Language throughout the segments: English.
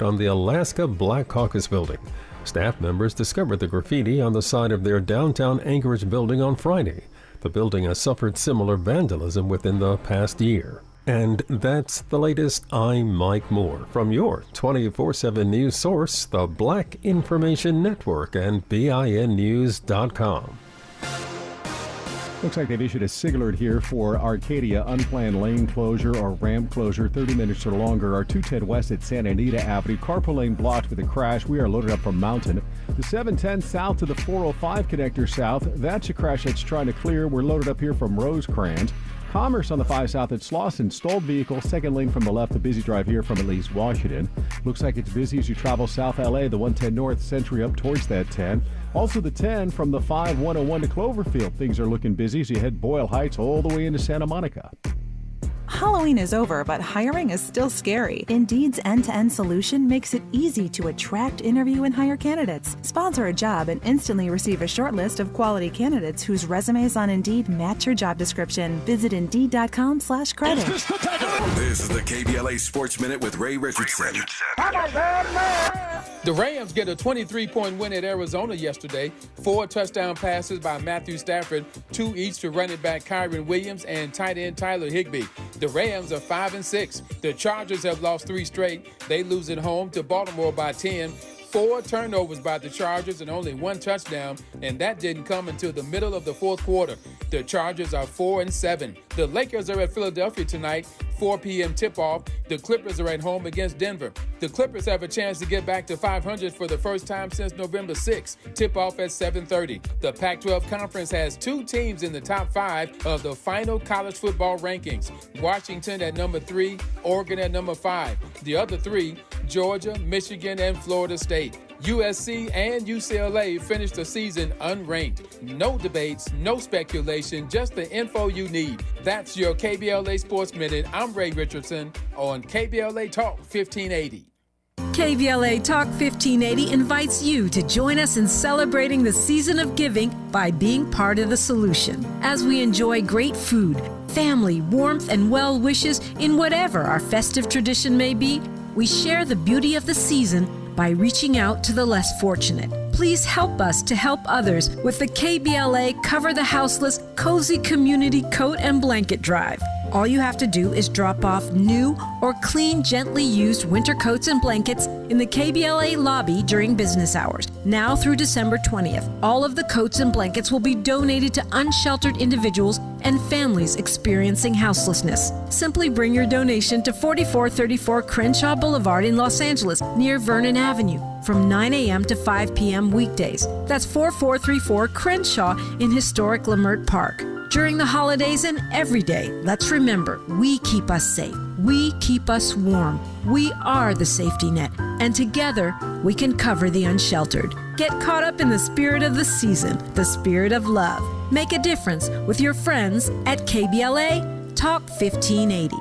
on the Alaska Black Caucus building. Staff members discovered the graffiti on the side of their downtown Anchorage building on Friday. The building has suffered similar vandalism within the past year. And that's the latest. I'm Mike Moore from your 24/7 news source, the Black Information Network and BINnews.com. Looks like they've issued a SIG alert here for Arcadia, unplanned lane closure or ramp closure, 30 minutes or longer. Our 210 west at Santa Anita Avenue, carpool lane blocked with a crash. We are loaded up from Mountain. The 710 south to the 405 connector south, that's a crash that's trying to clear. We're loaded up here from Rosecrans. Commerce on the 5 south at Slauson, stalled vehicle, second lane from the left, a busy drive here from at least Washington. Looks like it's busy as you travel South LA, the 110 north, Century up towards that 10. Also the 10 from the 5101 to Cloverfield. Things are looking busy as you head Boyle Heights all the way into Santa Monica. Halloween is over, but hiring is still scary. Indeed's end-to-end solution makes it easy to attract, interview, and hire candidates. Sponsor a job and instantly receive a short list of quality candidates whose resumes on Indeed match your job description. Visit Indeed.com/credit. This is the KBLA Sports Minute with Ray Richardson. The Rams get a 23-point win at Arizona yesterday. 4 touchdown passes by Matthew Stafford, 2 each to running back Kyron Williams and tight end Tyler Higbee. The Rams are 5-6. The Chargers have lost 3 straight. They lose at home to Baltimore by 10. 4 turnovers by the Chargers and only 1 touchdown, and that didn't come until the middle of the fourth quarter. The Chargers are 4-7. The Lakers are at Philadelphia tonight, 4 p.m. tip-off. The Clippers are at home against Denver. The Clippers have a chance to get back to 500 for the first time since November 6. Tip-off at 7:30. The Pac-12 Conference has 2 teams in the top 5 of the final college football rankings. Washington at number 3, Oregon at number 5. The other 3, Georgia, Michigan, and Florida State. USC and UCLA finished the season unranked. No debates, no speculation, just the info you need. That's your KBLA Sports Minute. I'm Ray Richardson on KBLA Talk 1580. KBLA Talk 1580 invites you to join us in celebrating the season of giving by being part of the solution. As we enjoy great food, family, warmth, and well wishes in whatever our festive tradition may be, we share the beauty of the season by reaching out to the less fortunate. Please help us to help others with the KBLA Cover the Houseless Cozy Community Coat and Blanket Drive. All you have to do is drop off new or clean, gently used winter coats and blankets in the KBLA lobby during business hours. Now through December 20th, all of the coats and blankets will be donated to unsheltered individuals and families experiencing houselessness. Simply bring your donation to 4434 Crenshaw Boulevard in Los Angeles, near Vernon Avenue, from 9 a.m. to 5 p.m. weekdays. That's 4434 Crenshaw in historic Leimert Park. During the holidays and every day, let's remember, we keep us safe. We keep us warm. We are the safety net. And together, we can cover the unsheltered. Get caught up in the spirit of the season, the spirit of love. Make a difference with your friends at KBLA Talk 1580.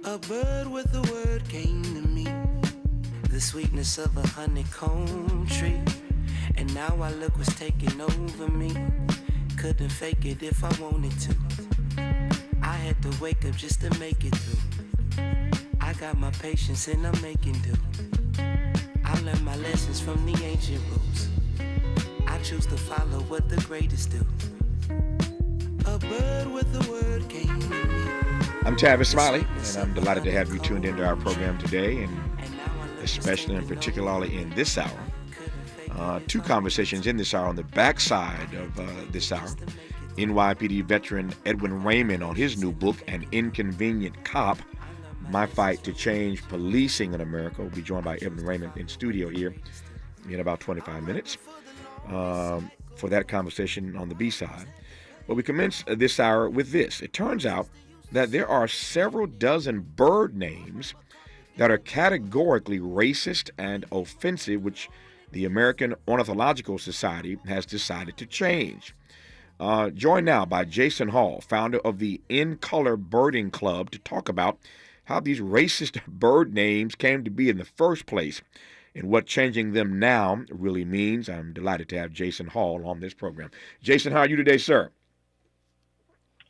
A bird with a word came to me, the sweetness of a honeycomb tree. And now I look what's taking over me. Couldn't fake it if I wanted to. I had to wake up just to make it through. I got my patience and I'm making do. I learned my lessons from the ancient rules. I choose to follow what the greatest do. A bird with a word came to me. I'm Tavis Smiley, and I'm delighted to have you tuned into our program today, and especially and particularly in this hour. 2 conversations in this hour. On the backside of this hour, NYPD veteran Edwin Raymond on his new book, An Inconvenient Cop, My Fight to Change Policing in America. We'll be joined by Edwin Raymond in studio here in about 25 minutes for that conversation on the B-side. But we commence this hour with this. It turns out that there are several dozen bird names that are categorically racist and offensive, which the American Ornithological Society has decided to change. Joined now by Jason Hall, founder of the In Color Birding Club, to talk about how these racist bird names came to be in the first place. and what changing them now really means. I'm delighted to have Jason Hall on this program. Jason, how are you today, sir?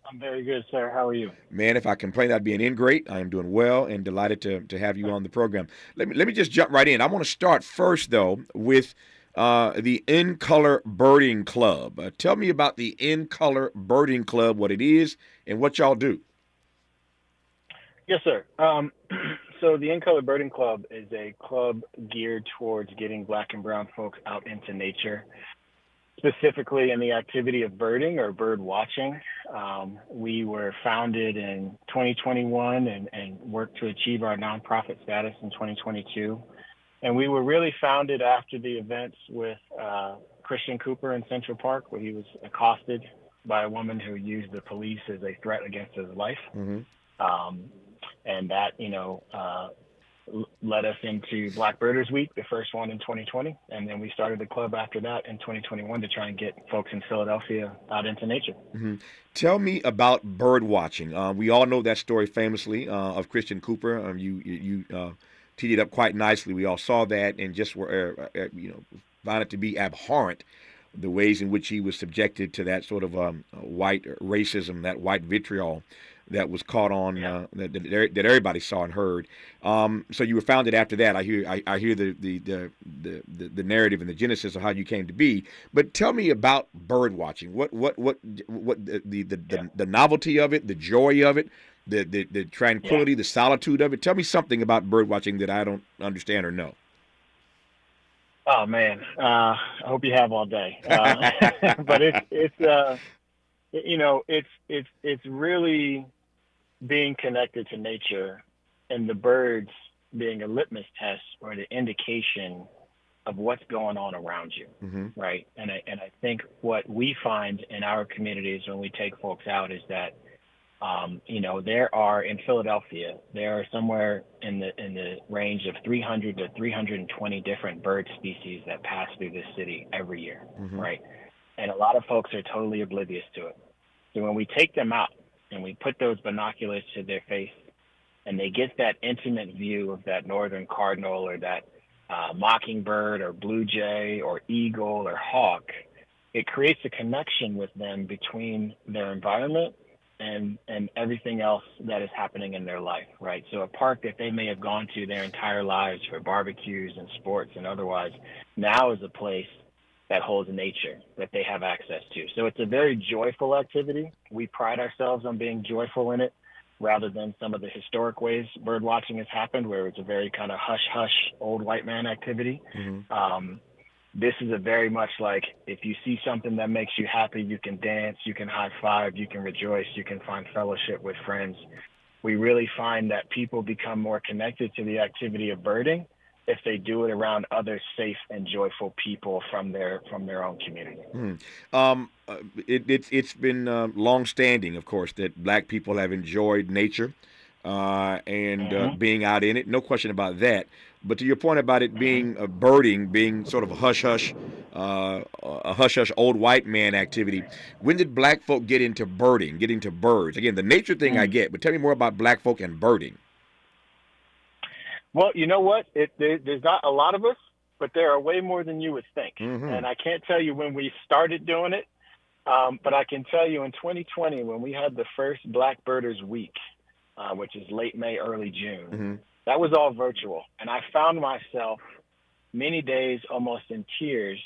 I'm very good, sir. How are you? Man, if I complain, I'd be an ingrate. I am doing well and delighted to have you on the program. Let me just jump right in. I want to start first, though, with the In Color Birding Club. Tell me about the In Color Birding Club, what it is, and what y'all do. Yes, sir. So the In Color Birding Club is a club geared towards getting Black and brown folks out into nature, specifically in the activity of birding or bird watching. We were founded in 2021 and worked to achieve our nonprofit status in 2022. And we were really founded after the events with Christian Cooper in Central Park, where he was accosted by a woman who used the police as a threat against his life. Mm-hmm. And that, led us into Black Birders Week, the first one in 2020. And then we started the club after that in 2021 to try and get folks in Philadelphia out into nature. Mm-hmm. Tell me about bird watching. We all know that story famously of Christian Cooper. You teed it up quite nicely. We all saw that and just were, found it to be abhorrent, the ways in which he was subjected to that sort of white racism, that white vitriol that was caught on that everybody saw and heard. So you were founded after that. I hear the narrative and the genesis of how you came to be. But tell me about bird watching. What the novelty of it, the joy of it, the tranquility, the solitude of it. Tell me something about bird watching that I don't understand or know. Oh man, I hope you have all day. But it's really being connected to nature, and the birds being a litmus test or the indication of what's going on around you, mm-hmm. right? And I think what we find in our communities when we take folks out is that, there are in Philadelphia, there are somewhere in the range of 300 to 320 different bird species that pass through this city every year, mm-hmm. right? And a lot of folks are totally oblivious to it. So when we take them out and we put those binoculars to their face and they get that intimate view of that northern cardinal or that mockingbird or blue jay or eagle or hawk, it creates a connection with them between their environment and everything else that is happening in their life, right? So a park that they may have gone to their entire lives for barbecues and sports and otherwise now is a place that holds nature that they have access to. So it's a very joyful activity. We pride ourselves on being joyful in it rather than some of the historic ways bird watching has happened where it's a very kind of hush-hush old white man activity. Mm-hmm. This is a very much like if you see something that makes you happy, you can dance, you can high five, you can rejoice, you can find fellowship with friends. We really find that people become more connected to the activity of birding if they do it around other safe and joyful people from their own community. It's been long-standing, of course, that Black people have enjoyed nature and being out in it. No question about that. But to your point about it being birding, being sort of a hush-hush old white man activity, when did Black folk get into birding, get into birds? Again, the nature thing I get, but tell me more about Black folk and birding. Well, you know what? There's not a lot of us, but there are way more than you would think. Mm-hmm. And I can't tell you when we started doing it, but I can tell you in 2020 when we had the first Black Birders Week, which is late May, early June, mm-hmm. that was all virtual. And I found myself many days almost in tears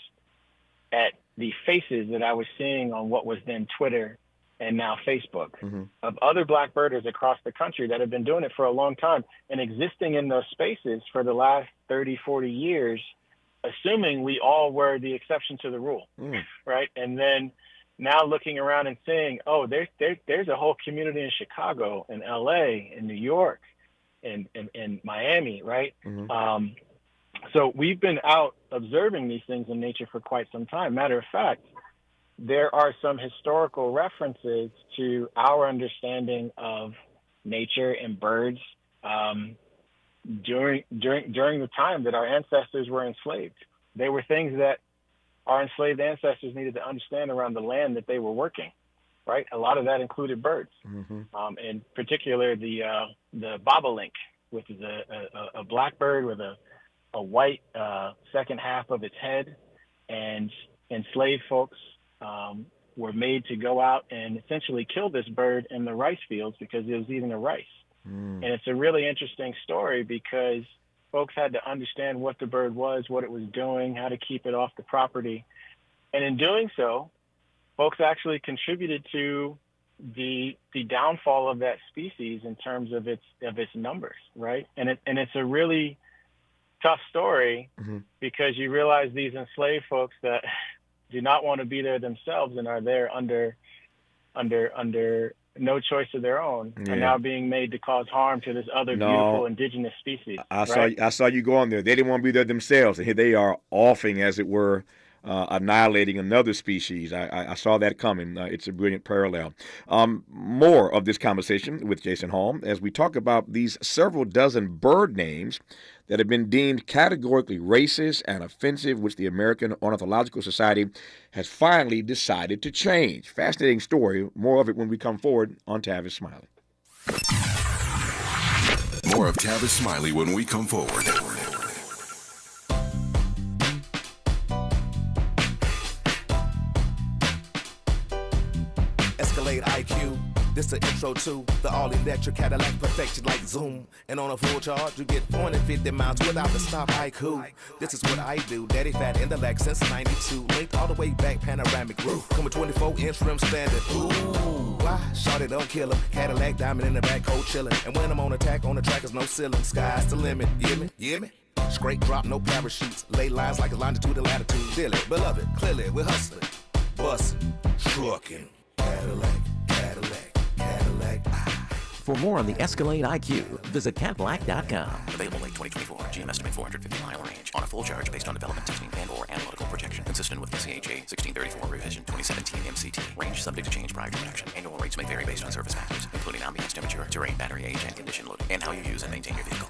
at the faces that I was seeing on what was then Twitter and now Facebook, mm-hmm. of other Black birders across the country that have been doing it for a long time and existing in those spaces for the last 30, 40 years, assuming we all were the exception to the rule, right? And then now looking around and saying, oh, there's a whole community in Chicago, in LA, in New York, in Miami, right? Mm-hmm. So we've been out observing these things in nature for quite some time. Matter of fact, there are some historical references to our understanding of nature and birds during the time that our ancestors were enslaved. They were things that our enslaved ancestors needed to understand around the land that they were working, right? A lot of that included birds, mm-hmm. In particular the bobolink, which is a black bird with a a white second half of its head, and enslaved folks were made to go out and essentially kill this bird in the rice fields because it was eating the rice. And it's a really interesting story because folks had to understand what the bird was, what it was doing, how to keep it off the property. And in doing so, folks actually contributed to the downfall of that species in terms of its numbers, right? And it's a really tough story because you realize these enslaved folks that do not want to be there themselves and are there under no choice of their own are now being made to cause harm to this other beautiful indigenous species. I saw you go on there. They didn't want to be there themselves, and here they are offing, as it were, annihilating another species. I saw that coming. It's a brilliant parallel. More of this conversation with Jason Hall as we talk about these several dozen bird names that have been deemed categorically racist and offensive, which the American Ornithological Society has finally decided to change. Fascinating story. More of it when we come forward on Tavis Smiley. More of Tavis Smiley when we come forward. Escalade IQ. This the intro to the all-electric Cadillac perfection like Zoom. And on a full charge, you get 450 miles without the stop. Haiku. This is what I do. Daddy fat intellect since 92. Linked all the way back, panoramic roof. Come with 24-inch rim standard. Ooh, why? Shawty don't kill him. Cadillac diamond in the back, cold chillin'. And when I'm on attack, on the track is no ceiling. Sky's the limit. You me? Straight drop, no parachutes. Lay lines like a longitude and latitude. Deal it, beloved, clearly we're hustling. Bustin', truckin'. Cadillac. For more on the Escalade IQ, visit Cadillac.com. Available late 2024. GM estimate 450-mile range. On a full charge based on development testing and/or analytical projection. Consistent with SCHA 1634 revision 2017 MCT. Range subject to change prior to production. Annual rates may vary based on service factors, including ambience temperature, terrain, battery age, and condition loading, and how you use and maintain your vehicle.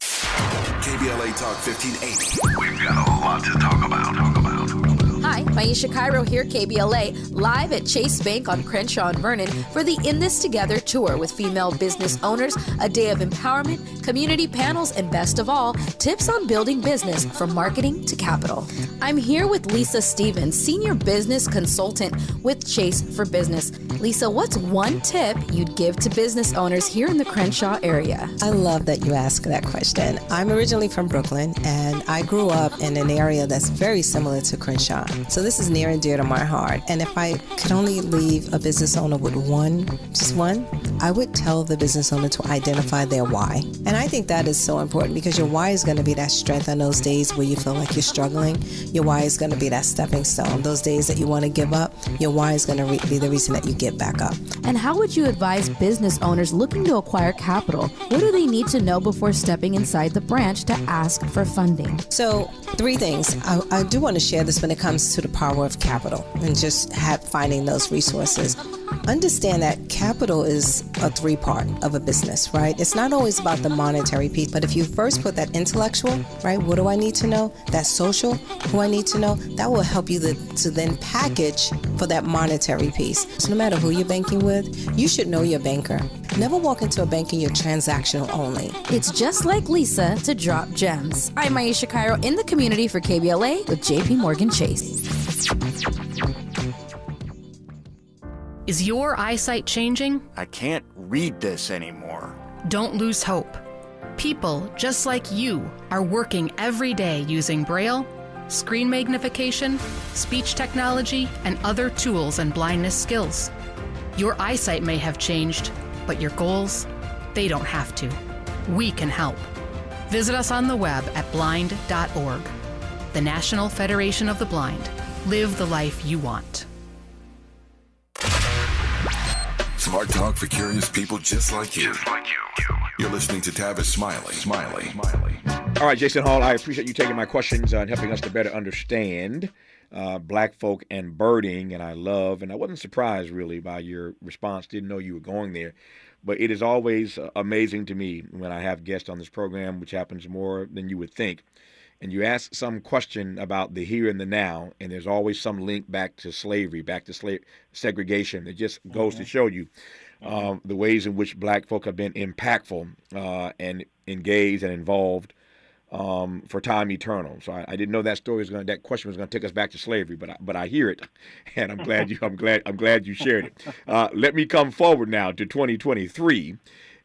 KBLA Talk 1580. We've got a lot to talk about. Hi, Maisha Cairo here, KBLA, live at Chase Bank on Crenshaw and Vernon for the In This Together tour with female business owners, a day of empowerment, community panels, and best of all, tips on building business from marketing to capital. I'm here with Lisa Stevens, Senior Business Consultant with Chase for Business. Lisa, what's one tip you'd give to business owners here in the Crenshaw area? I love that you asked that question. I'm originally from Brooklyn, and I grew up in an area that's very similar to Crenshaw. So this is near and dear to my heart. And if I could only leave a business owner with just one, I would tell the business owner to identify their why. And I think that is so important because your why is going to be that strength on those days where you feel like you're struggling. Your why is going to be that stepping stone. Those days that you want to give up, your why is going to be the reason that you get back up. And how would you advise business owners looking to acquire capital? What do they need to know before stepping inside the branch to ask for funding? So 3 things. I do want to share this when it comes to the power of capital and just finding those resources. Understand that capital is a 3-part of a business, right? It's not always about the monetary piece, but if you first put that intellectual, right? What do I need to know? That social, who I need to know, that will help you to then package for that monetary piece. So no matter who you're banking with, you should know your banker. Never walk into a bank and you're transactional only. It's just like Lisa to drop gems. I'm Maisha Cairo in the community for KBLA with JP Morgan Chase. Is your eyesight changing? I can't read this anymore. Don't lose hope. People just like you are working every day using Braille, screen magnification, speech technology, and other tools and blindness skills. Your eyesight may have changed, but your goals, they don't have to. We can help. Visit us on the web at blind.org. The National Federation of the Blind. Live the life you want. Smart talk for curious people just like you. You're listening to Tavis Smiley. All right, Jason Hall, I appreciate you taking my questions and helping us to better understand black folk and birding. And I wasn't surprised really by your response. Didn't know you were going there. But it is always amazing to me when I have guests on this program, which happens more than you would think. And you ask some question about the here and the now, and there's always some link back to slavery, back to segregation. It just goes to show you the ways in which black folk have been impactful and engaged and involved for time eternal. So I didn't know that that question was going to take us back to slavery, but I hear it, and I'm glad you shared it. Let me come forward now to 2023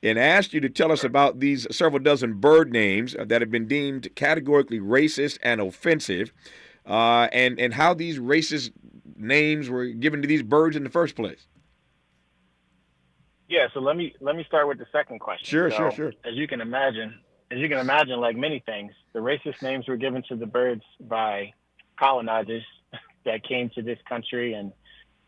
and ask you to tell us about these several dozen bird names that have been deemed categorically racist and offensive, and how these racist names were given to these birds in the first place. Yeah, so let me start with the second question. Sure. As you can imagine, like many things, the racist names were given to the birds by colonizers that came to this country and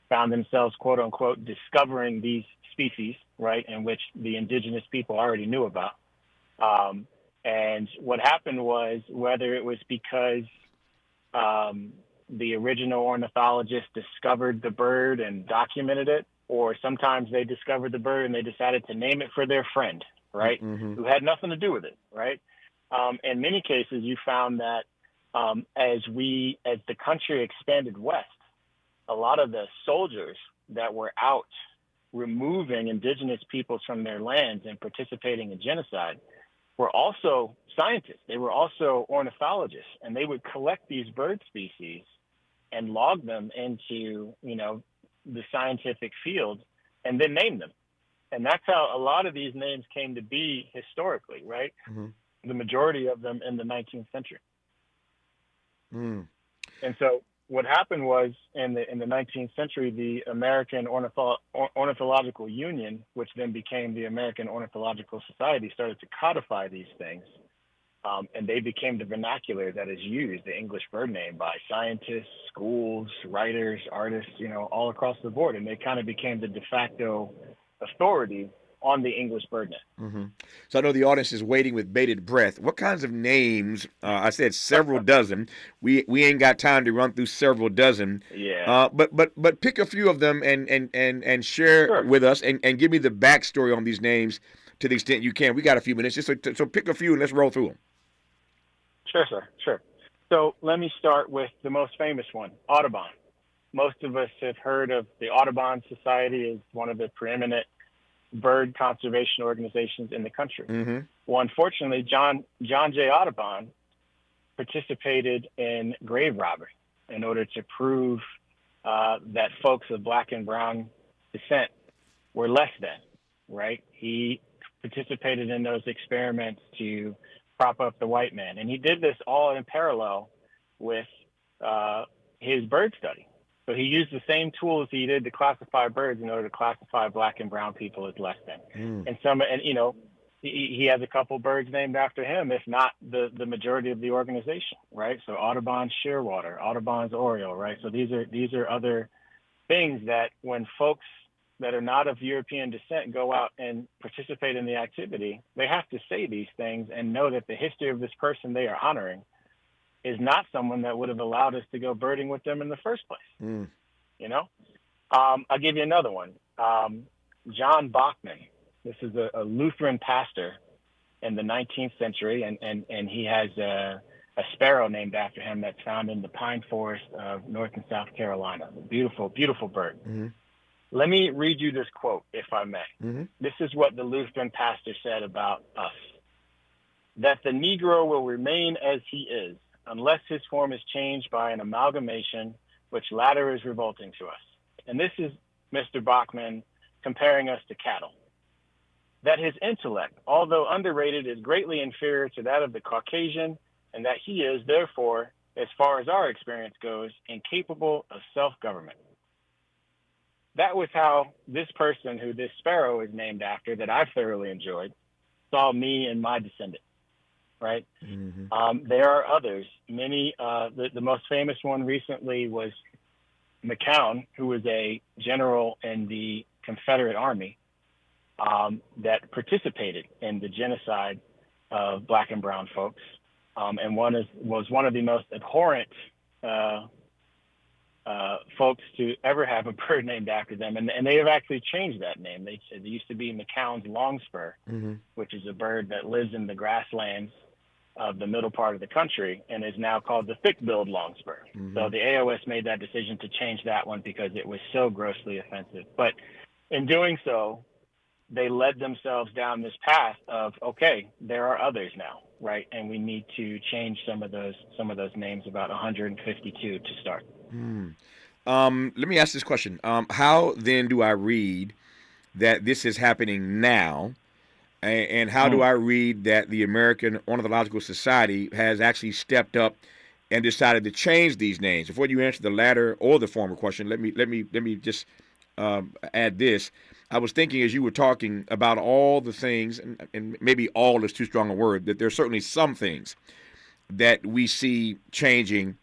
found themselves, quote unquote, discovering these species, right, in which the indigenous people already knew about. And what happened was, whether it was because the original ornithologist discovered the bird and documented it, or sometimes they discovered the bird and they decided to name it for their friend, right, who had nothing to do with it, right? In many cases, you found that as the country expanded west, a lot of the soldiers that were out removing indigenous peoples from their lands and participating in genocide were also scientists. They were also ornithologists, and they would collect these bird species and log them into, the scientific field and then name them. And that's how a lot of these names came to be historically, right? The majority of them in the 19th century. And so what happened was, in the 19th century, the American Ornithological Union, which then became the American Ornithological Society, started to codify these things. And they became the vernacular that is used, the English bird name, by scientists, schools, writers, artists, all across the board. And they kind of became the de facto authority on the English bird name. So I know the audience is waiting with bated breath. What kinds of names? I said several dozen. We ain't got time to run through several dozen. Yeah. But pick a few of them and share with us and give me the backstory on these names to the extent you can. We got a few minutes, so pick a few and let's roll through them. Sure, sir. Sure. So let me start with the most famous one, Audubon. Most of us have heard of the Audubon Society as one of the preeminent bird conservation organizations in the country. Well, unfortunately, John J. Audubon participated in grave robbery in order to prove that folks of black and brown descent were less than, right? He participated in those experiments to prop up the white man. And he did this all in parallel with his bird study. So he used the same tools he did to classify birds in order to classify black and brown people as less than. He has a couple birds named after him, if not the majority of the organization, right? So Audubon's shearwater, Audubon's oriole, right? So these are other things that when folks that are not of European descent go out and participate in the activity, they have to say these things and know that the history of this person they are honoring is not someone that would have allowed us to go birding with them in the first place. I'll give you another one. John Bachman. This is a Lutheran pastor in the 19th century, and he has a sparrow named after him that's found in the pine forest of North and South Carolina. A beautiful, beautiful bird. Let me read you this quote, if I may. This is what the Lutheran pastor said about us: that the Negro will remain as he is, unless his form is changed by an amalgamation, which latter is revolting to us. And this is Mr. Bachman comparing us to cattle. That his intellect, although underrated, is greatly inferior to that of the Caucasian, and that he is, therefore, as far as our experience goes, incapable of self-government. That was how this person, who this sparrow is named after, that I've thoroughly enjoyed, saw me and my descendant, right? There are others. Many, the most famous one recently was McCown, who was a general in the Confederate Army that participated in the genocide of black and brown folks, and was one of the most abhorrent folks to ever have a bird named after them. And they have actually changed that name. They used to be McCown's longspur, which is a bird that lives in the grasslands of the middle part of the country and is now called the thick-billed longspur. So the AOS made that decision to change that one because it was so grossly offensive. But in doing so, they led themselves down this path of, okay, there are others now, right? And we need to change some of those names, about 152 to start. Let me ask this question. How then do I read that this is happening now? And how do I read that the American Ornithological Society has actually stepped up and decided to change these names? Before you answer the latter or the former question, let me just add this. I was thinking as you were talking about all the things, and maybe all is too strong a word, that there's certainly some things that we see changing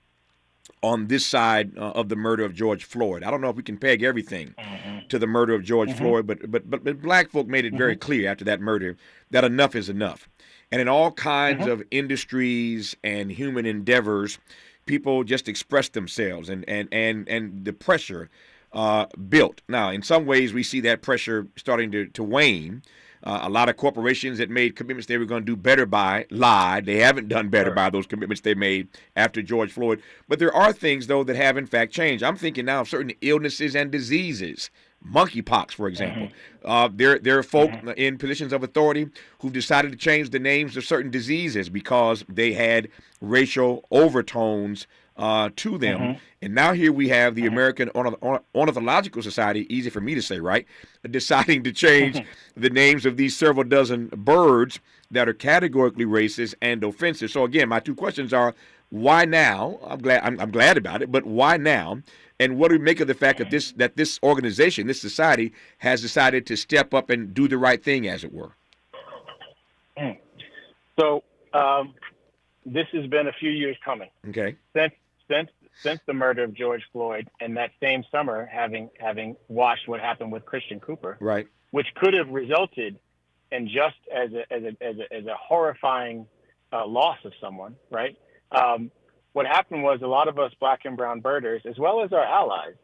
on this side of the murder of George Floyd. I don't know if we can peg everything to the murder of George Floyd, but black folk made it very clear after that murder that enough is enough. And in all kinds of industries and human endeavors, people just express themselves, and the pressure built. Now, in some ways, we see that pressure starting to wane. A lot of corporations that made commitments they were going to do better by lied. They haven't done better by those commitments they made after George Floyd. But there are things, though, that have, in fact, changed. I'm thinking now of certain illnesses and diseases. Monkeypox, for example. There are folk in positions of authority who've decided to change the names of certain diseases because they had racial overtones to them. And now here we have the American Ornithological Society, easy for me to say, right, deciding to change the names of these several dozen birds that are categorically racist and offensive. So again, my two questions are, why now? I'm glad about it, but why now? And what do we make of the fact that this organization, this society, has decided to step up and do the right thing, as it were? So this has been a few years coming. Okay. Since the murder of George Floyd, and that same summer having watched what happened with Christian Cooper, right, which could have resulted in just as a horrifying loss of someone, right? What happened was a lot of us black and brown birders, as well as our allies,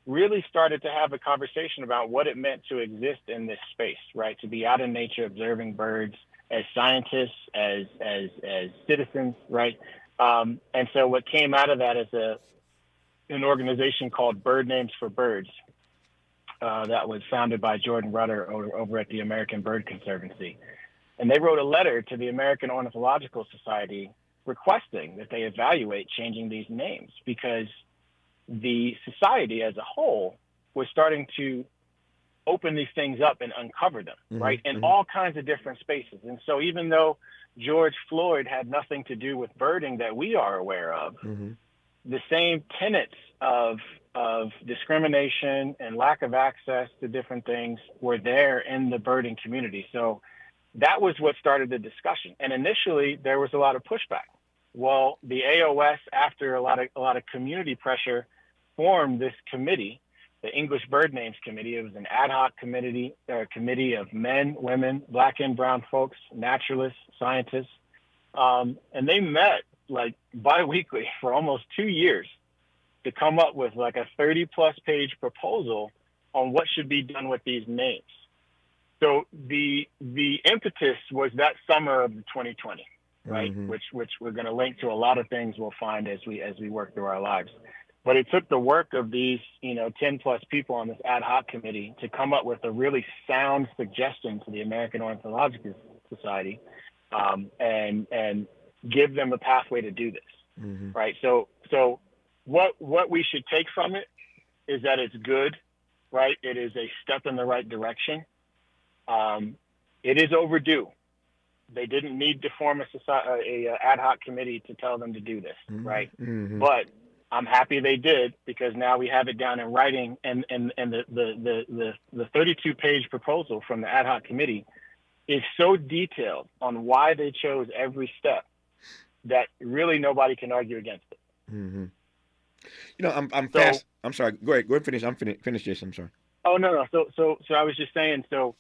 really started to have a conversation about what it meant to exist in this space, right? To be out in nature, observing birds as scientists, as citizens, right? And so what came out of that is an organization called Bird Names for Birds that was founded by Jordan Rudder over at the American Bird Conservancy. And they wrote a letter to the American Ornithological Society requesting that they evaluate changing these names because the society as a whole was starting to open these things up and uncover them, right, in all kinds of different spaces. And so even though George Floyd had nothing to do with birding that we are aware of, the same tenets of discrimination and lack of access to different things were there in the birding community. So that was what started the discussion. And initially there was a lot of pushback. Well, the AOS, after a lot of community pressure, formed this committee, the English Bird Names Committee. It was an ad hoc committee of men, women, black and brown folks, naturalists, scientists. And they met like biweekly for almost 2 years to come up with like a 30-plus page proposal on what should be done with these names. So the impetus was that summer of 2020, right? Which we're going to link to a lot of things we'll find as we work through our lives. But it took the work of these, 10-plus people on this ad hoc committee to come up with a really sound suggestion to the American Ornithological Society and give them a pathway to do this, right? So what we should take from it is that it's good, right? It is a step in the right direction. It is overdue. They didn't need to form a ad hoc committee to tell them to do this, right? But I'm happy they did because now we have it down in writing, and the 32-page proposal from the ad hoc committee is so detailed on why they chose every step that really nobody can argue against it. I'm fast. I'm sorry. Go ahead. Go ahead and finish. Finish, Jason. I'm sorry. Oh no. So I was just saying. So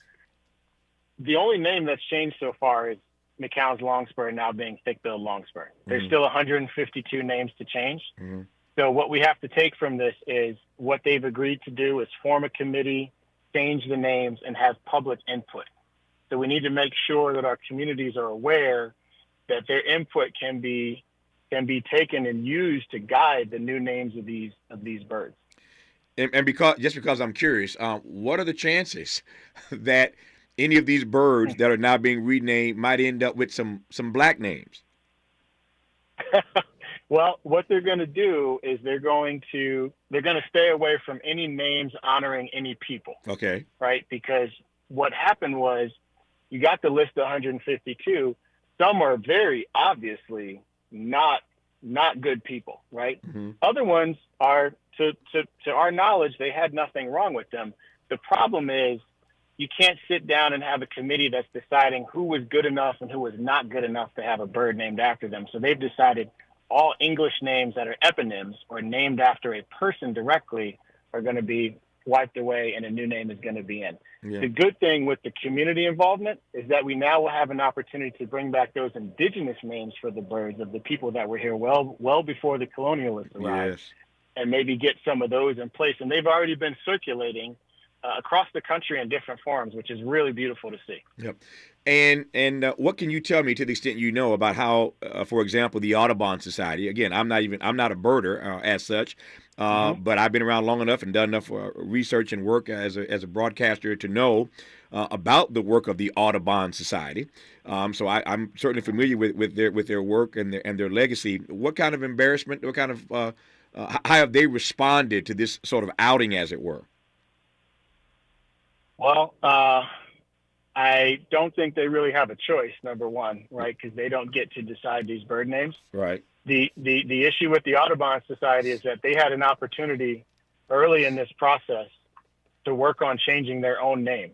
the only name that's changed so far is McCown's longspur now being thick-billed longspur. There's still 152 names to change. So what we have to take from this is what they've agreed to do is form a committee, change the names, and have public input. So we need to make sure that our communities are aware that their input can be taken and used to guide the new names of these birds. And because I'm curious, what are the chances that any of these birds that are now being renamed might end up with some black names? Well, what they're going to do is they're going to stay away from any names honoring any people. Okay. Right? Because what happened was you got the list of 152. Some are very obviously not good people, right? Mm-hmm. Other ones are, to our knowledge, they had nothing wrong with them. The problem is you can't sit down and have a committee that's deciding who was good enough and who was not good enough to have a bird named after them. So they've decided all English names that are eponyms or named after a person directly are going to be wiped away and a new name is going to be in. Yeah. The good thing with the community involvement is that we now will have an opportunity to bring back those indigenous names for the birds of the people that were here well before the colonialists arrived, Yes. and maybe get some of those in place. And they've already been circulating across the country in different forms, which is really beautiful to see. Yep. And what can you tell me, to the extent you know, about how, for example, the Audubon Society? Again, I'm not a birder as such, but I've been around long enough and done enough research and work as a broadcaster to know about the work of the Audubon Society. So I'm certainly familiar with their work and their legacy. What kind of embarrassment? What kind of how have they responded to this sort of outing, as it were? Well, I don't think they really have a choice, number one, right? Because they don't get to decide these bird names. Right. The issue with the Audubon Society is that they had an opportunity early in this process to work on changing their own name,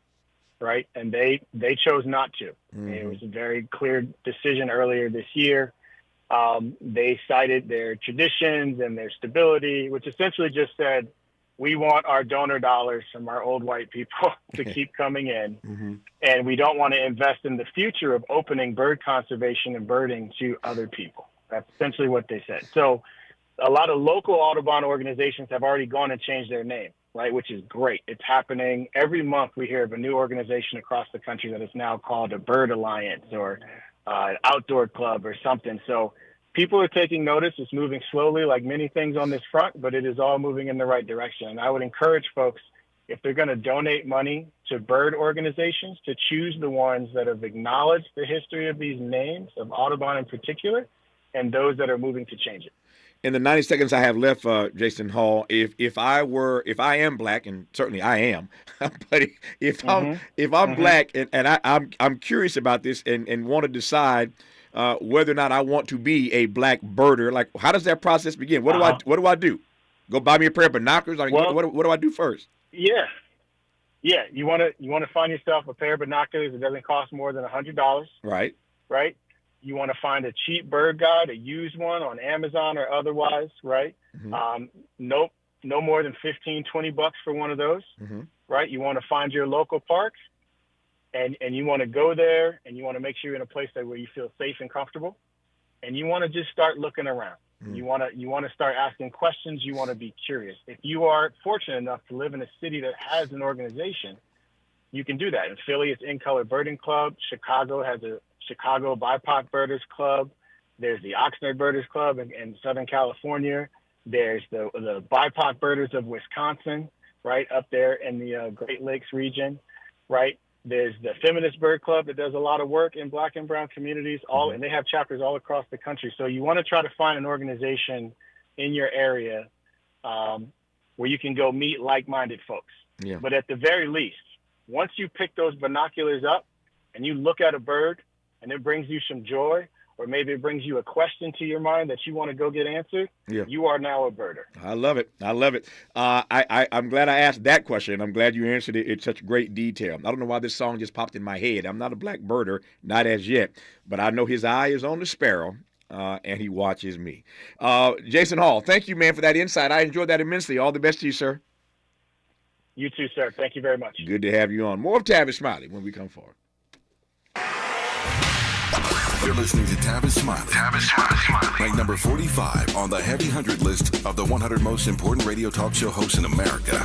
right? And they chose not to. Mm-hmm. It was a very clear decision earlier this year. They cited their traditions and their stability, which essentially just said, we want our donor dollars from our old white people to keep coming in. Mm-hmm. And we don't want to invest in the future of opening bird conservation and birding to other people. That's essentially what they said. So a lot of local Audubon organizations have already gone and changed their name, right? Which is great. It's happening every month. We hear of a new organization across the country that is now called a Bird Alliance or an outdoor club or something. So people are taking notice. It's moving slowly, like many things on this front, but it is all moving in the right direction. And I would encourage folks, if they're going to donate money to bird organizations, to choose the ones that have acknowledged the history of these names, of Audubon in particular, and those that are moving to change it. In the 90 seconds I have left, Jason Hall, if I am black, and certainly I am, but if I'm black and I'm curious about this and want to decide whether or not I want to be a black birder, like how does that process begin? What do I do? Go buy me a pair of binoculars? I mean, well, what do I do first? Yeah. You want to find yourself a pair of binoculars that doesn't cost more than $100. Right. Right. You want to find a cheap bird guide, a used one on Amazon or otherwise. Right. Mm-hmm. No more than $15-$20 for one of those. Mm-hmm. Right. You want to find your local park. And you want to go there, and you want to make sure you're in a place where you feel safe and comfortable, and you want to just start looking around. Mm. You want to start asking questions. You want to be curious. If you are fortunate enough to live in a city that has an organization, you can do that. In Philly, it's In Color Birding Club. Chicago has a Chicago BIPOC Birders Club. There's the Oxnard Birders Club in Southern California. There's the BIPOC Birders of Wisconsin, right up there in the Great Lakes region, right? There's the Feminist Bird Club that does a lot of work in Black and brown communities, and they have chapters all across the country. So you want to try to find an organization in your area where you can go meet like-minded folks. Yeah. But at the very least, once you pick those binoculars up and you look at a bird and it brings you some joy, or maybe it brings you a question to your mind that you want to go get answered, you are now a birder. I love it. I'm glad I asked that question. I'm glad you answered it in such great detail. I don't know why this song just popped in my head. I'm not a black birder, not as yet, but I know his eye is on the sparrow, and he watches me. Jason Hall, thank you, man, for that insight. I enjoyed that immensely. All the best to you, sir. You too, sir. Thank you very much. Good to have you on. More of Tavis Smiley when we come forward. You're listening to Tavis Smiley. Tavis Smiley. Ranked number 45 on the Heavy 100 list of the 100 most important radio talk show hosts in America.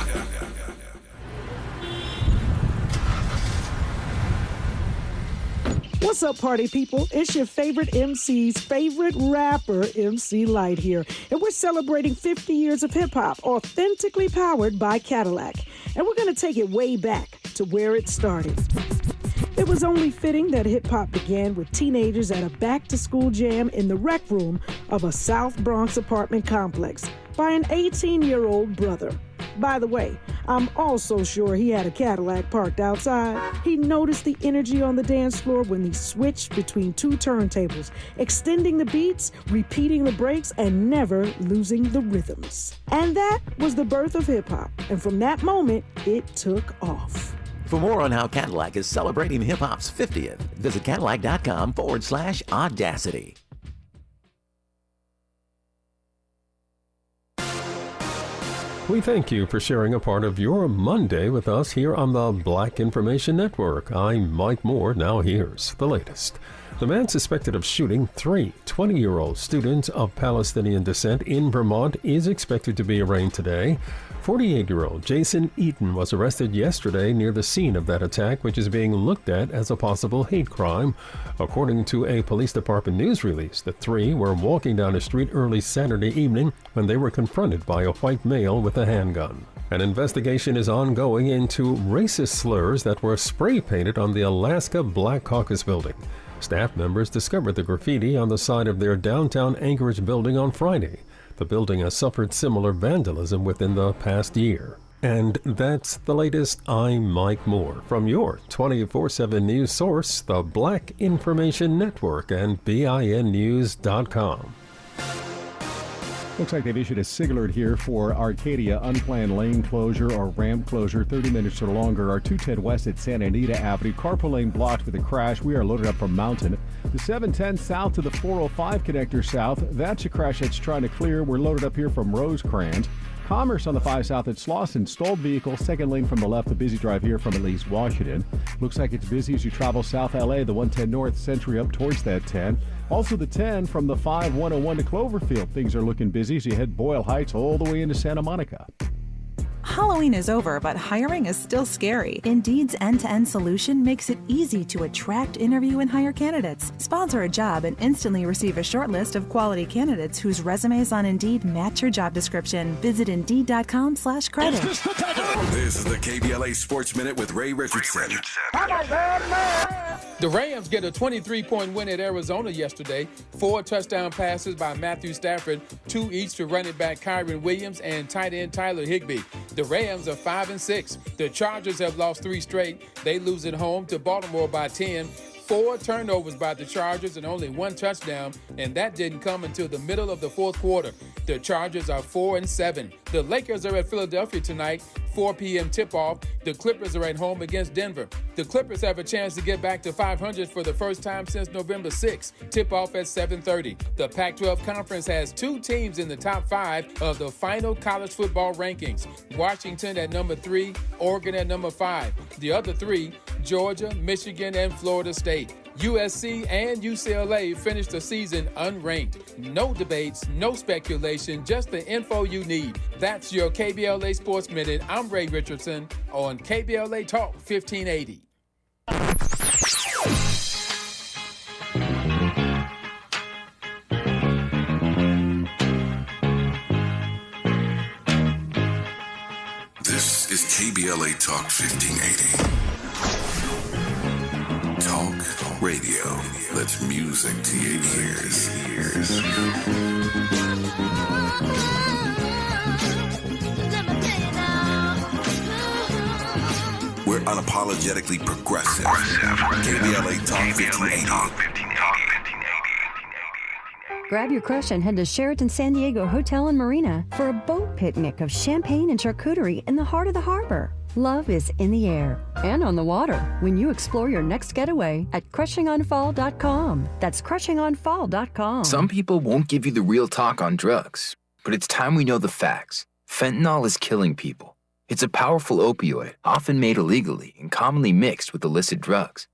What's up, party people? It's your favorite MC's favorite rapper, MC Light here. And we're celebrating 50 years of hip-hop, authentically powered by Cadillac. And we're going to take it way back to where it started. It was only fitting that hip-hop began with teenagers at a back-to-school jam in the rec room of a South Bronx apartment complex by an 18-year-old brother. By the way, I'm also sure he had a Cadillac parked outside. He noticed the energy on the dance floor when he switched between two turntables, extending the beats, repeating the breaks, and never losing the rhythms. And that was the birth of hip-hop. And from that moment, it took off. For more on how Cadillac is celebrating hip-hop's 50th, visit Cadillac.com/audacity. We thank you for sharing a part of your Monday with us here on the Black Information Network. I'm Mike Moore. Now here's the latest. The man suspected of shooting 3 20-year-old students of Palestinian descent in Vermont is expected to be arraigned today. 48-year-old Jason Eaton was arrested yesterday near the scene of that attack, which is being looked at as a possible hate crime. According to a police department news release, the 3 were walking down a street early Saturday evening when they were confronted by a white male with a handgun. An investigation is ongoing into racist slurs that were spray painted on the Alaska Black Caucus building. Staff members discovered the graffiti on the side of their downtown Anchorage building on Friday. The building has suffered similar vandalism within the past year. And that's the latest. I'm Mike Moore from your 24/7 news source, the Black Information Network and BINnews.com. Looks like they've issued a SIG alert here for Arcadia, unplanned lane closure or ramp closure, 30 minutes or longer. Our 210 west at Santa Anita Avenue, carpool lane blocked with a crash. We are loaded up from Mountain. The 710 south to the 405 connector south, that's a crash that's trying to clear. We're loaded up here from Rosecrans. Commerce on the 5 south at Slauson, stalled vehicle, second lane from the left, the busy drive here from at least Washington. Looks like it's busy as you travel South LA, the 110 north, Century up towards that 10. Also the 10 from the 5101 to Cloverfield. Things are looking busy as you head Boyle Heights all the way into Santa Monica. Halloween is over, but hiring is still scary. Indeed's end-to-end solution makes it easy to attract, interview, and hire candidates. Sponsor a job and instantly receive a short list of quality candidates whose resumes on Indeed match your job description. Visit Indeed.com/credit. This is the KBLA Sports Minute with Ray Richardson. The Rams get a 23-point win at Arizona yesterday. 4 touchdown passes by Matthew Stafford, 2 each to running back Kyron Williams and tight end Tyler Higbee. The Rams are 5-6. The Chargers have lost 3 straight. They lose at home to Baltimore by 10. 4 turnovers by the Chargers and only 1 touchdown, and that didn't come until the middle of the fourth quarter. The Chargers are 4-7. The Lakers are at Philadelphia tonight, 4 p.m. tip-off. The Clippers are at home against Denver. The Clippers have a chance to get back to 500 for the first time since November 6. Tip-off at 7:30. The Pac-12 Conference has 2 teams in the top 5 of the final college football rankings. Washington at number 3, Oregon at number 5. The other 3, Georgia, Michigan, and Florida State. USC and UCLA finished the season unranked. No debates, no speculation, just the info you need. That's your KBLA Sports Minute. I'm Ray Richardson on KBLA Talk 1580. This is KBLA Talk 1580. Talk radio. That's music to your ears. We're unapologetically progressive. KBLA Talk 1580. Grab your crush and head to Sheraton San Diego Hotel and Marina for a boat picnic of champagne and charcuterie in the heart of the harbor. Love is in the air and on the water when you explore your next getaway at CrushingOnFall.com. That's CrushingOnFall.com. Some people won't give you the real talk on drugs, but it's time we know the facts. Fentanyl is killing people. It's a powerful opioid, often made illegally and commonly mixed with illicit drugs.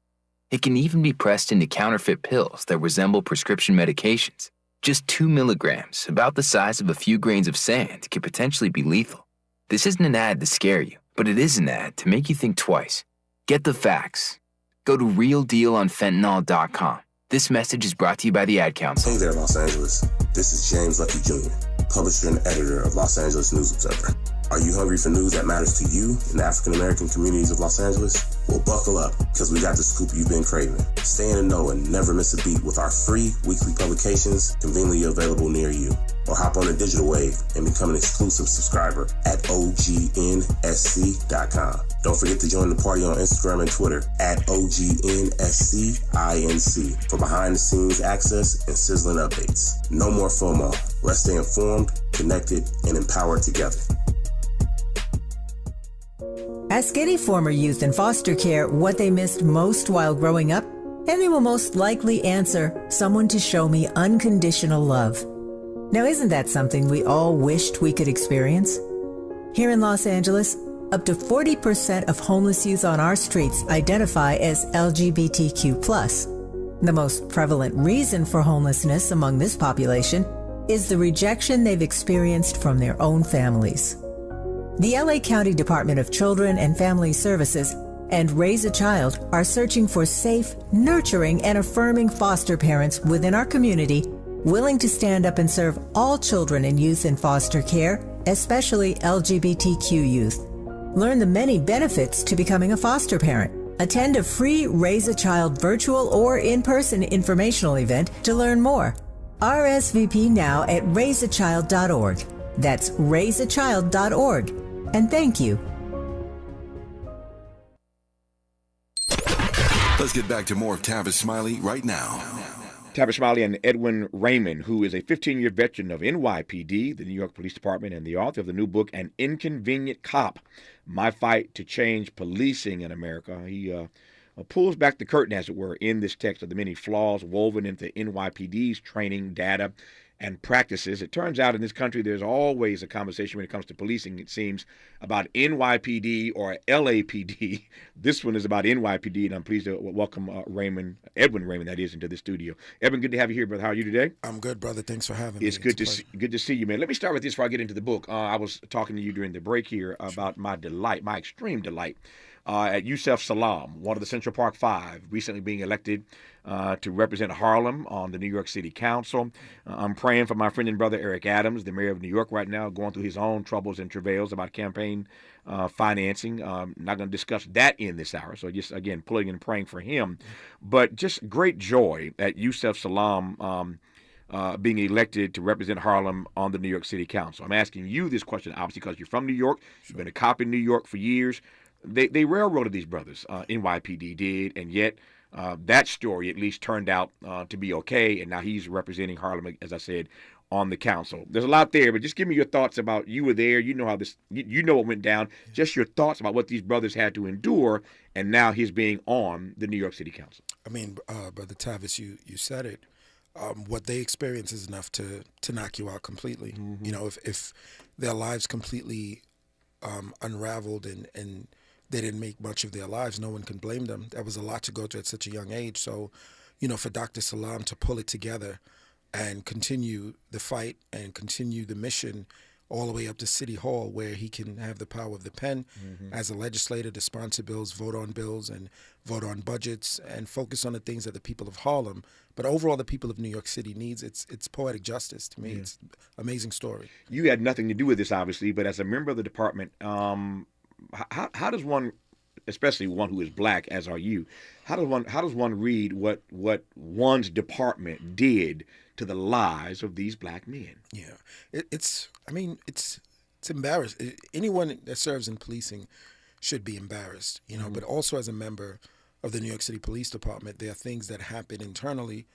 It can even be pressed into counterfeit pills that resemble prescription medications. Just 2 milligrams, about the size of a few grains of sand, can potentially be lethal. This isn't an ad to scare you, but it is an ad to make you think twice. Get the facts. Go to realdealonfentanyl.com. This message is brought to you by the Ad Council. Hey there, Los Angeles. This is James Lucky Jr., publisher and editor of Los Angeles News Observer. Are you hungry for news that matters to you in the African-American communities of Los Angeles? Well, buckle up, because we got the scoop you've been craving. Stay in the know and never miss a beat with our free weekly publications conveniently available near you. Or hop on the digital wave and become an exclusive subscriber at OGNSC.com. Don't forget to join the party on Instagram and Twitter at OGNSCINC for behind-the-scenes access and sizzling updates. No more FOMO. Let's stay informed, connected, and empowered together. Ask any former youth in foster care what they missed most while growing up, and they will most likely answer, someone to show me unconditional love. Now, isn't that something we all wished we could experience? Here in Los Angeles, up to 40% of homeless youth on our streets identify as LGBTQ+. The most prevalent reason for homelessness among this population is the rejection they've experienced from their own families. The LA County Department of Children and Family Services and Raise a Child are searching for safe, nurturing, and affirming foster parents within our community willing to stand up and serve all children and youth in foster care, especially LGBTQ youth. Learn the many benefits to becoming a foster parent. Attend a free Raise a Child virtual or in-person informational event to learn more. RSVP now at raiseachild.org. That's raiseachild.org. And thank you. Let's get back to more of Tavis Smiley right now. Tavis Smiley and Edwin Raymond, who is a 15-year veteran of NYPD, the New York Police Department, and the author of the new book, An Inconvenient Cop, My Fight to Change Policing in America. He pulls back the curtain, as it were, in this text of the many flaws woven into NYPD's training, data, and practices. It turns out in this country there's always a conversation when it comes to policing, it seems, about NYPD or LAPD. This one is about NYPD, and I'm pleased to welcome Edwin Raymond, that is, into the studio. Edwin, good to have you here, brother. How are you today? I'm good, brother. Thanks for having me. It's good to see you, man. Let me start with this before I get into the book. I was talking to you during the break here about my extreme delight at Yusef Salaam, one of the Central Park Five, recently being elected to represent Harlem on the New York City Council. I'm praying for my friend and brother Eric Adams, the mayor of New York right now, going through his own troubles and travails about campaign financing. Not going to discuss that in this hour, so just, again, pulling and praying for him. But just great joy at Yusef Salaam being elected to represent Harlem on the New York City Council. I'm asking you this question, obviously, because you're from New York. You've been a cop in New York for years. They railroaded these brothers, NYPD did, and yet that story at least turned out to be okay, and now he's representing Harlem, as I said, on the council. There's a lot there, but just give me your thoughts about, you were there, you know how this, you know what went down, just your thoughts about what these brothers had to endure, and now his being on the New York City Council. I mean, Brother Tavis, you said it. What they experience is enough to knock you out completely. Mm-hmm. You know, if their lives completely unraveled and they didn't make much of their lives, no one can blame them. That was a lot to go through at such a young age. So, you know, for Dr. Salaam to pull it together and continue the fight and continue the mission all the way up to City Hall, where he can have the power of the pen as a legislator to sponsor bills, vote on bills, and vote on budgets, and focus on the things that the people of Harlem, but overall the people of New York City needs. It's poetic justice to me. Yeah. It's an amazing story. You had nothing to do with this, obviously, but as a member of the department, how does one, especially one who is black, as are you, how does one read what one's department did to the lives of these black men? Yeah, it's embarrassing. Anyone that serves in policing should be embarrassed, you know. Mm-hmm. But also as a member of the New York City Police Department, there are things that happen internally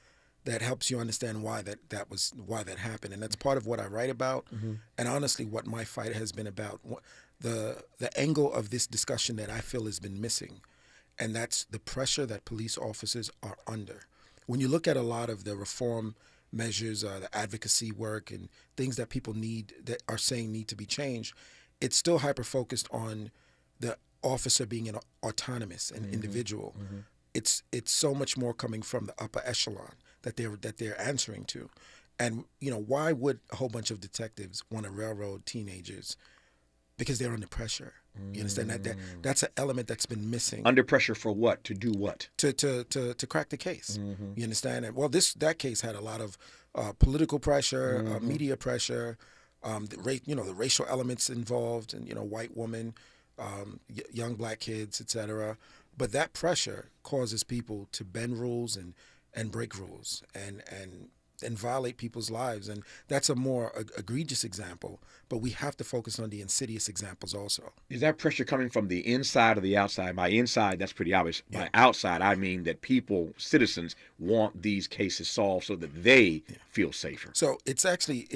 that helps you understand why that happened, and that's part of what I write about, and honestly, what my fight has been about. The angle of this discussion that I feel has been missing, and that's the pressure that police officers are under. When you look at a lot of the reform measures, the advocacy work, and things that people need, that are saying need to be changed, it's still hyper-focused on the officer being an autonomous and individual. Mm-hmm. It's so much more coming from the upper echelon that they're answering to. And, you know, why would a whole bunch of detectives want to railroad teenagers? Because they're under pressure. You understand that's an element that's been missing. Under pressure for what? To do what? To crack the case. You understand? And well, that case had a lot of political pressure, media pressure, the racial elements involved, and white women, young black kids, etc. But that pressure causes people to bend rules and break rules and violate people's lives. And that's a more egregious example, but we have to focus on the insidious examples also. Is that pressure coming from the inside or the outside? By inside, that's pretty obvious. Yeah. By outside, I mean that citizens want these cases solved so that they feel safer. So it's actually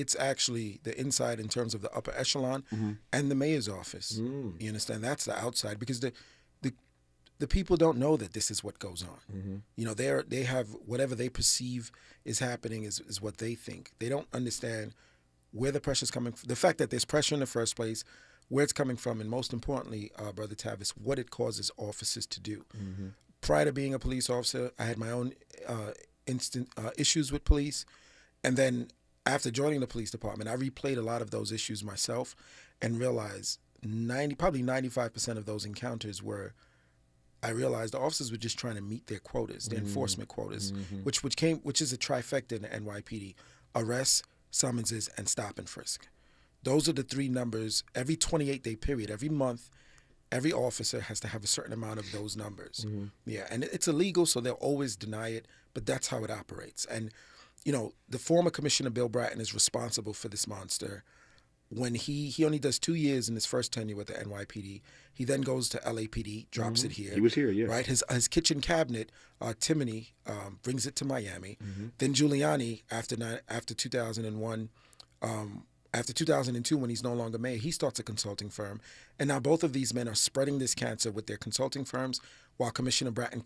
the inside in terms of the upper echelon and the mayor's office. You understand? That's the outside, because the people don't know that this is what goes on. They have whatever they perceive is happening is what they think. They don't understand where the pressure's coming from, the fact that there's pressure in the first place, where it's coming from, and most importantly, Brother Tavis, what it causes officers to do. Prior to being a police officer, I had my own issues with police, and then after joining the police department, I replayed a lot of those issues myself and realized probably 95% of those encounters I realized the officers were just trying to meet their quotas, their enforcement quotas, which is a trifecta in the NYPD: arrests, summonses, and stop and frisk. Those are the three numbers. Every 28-day period, every month, every officer has to have a certain amount of those numbers. Yeah, and it's illegal, so they'll always deny it, but that's how it operates. And the former Commissioner Bill Bratton is responsible for this monster. When he only does 2 years in his first tenure with the NYPD, he then goes to LAPD, drops it here. He was here, yeah. Right, his kitchen cabinet, Timoney, brings it to Miami. Then Giuliani, after 2001, after 2002, when he's no longer mayor, he starts a consulting firm, and now both of these men are spreading this cancer with their consulting firms, while Commissioner Bratton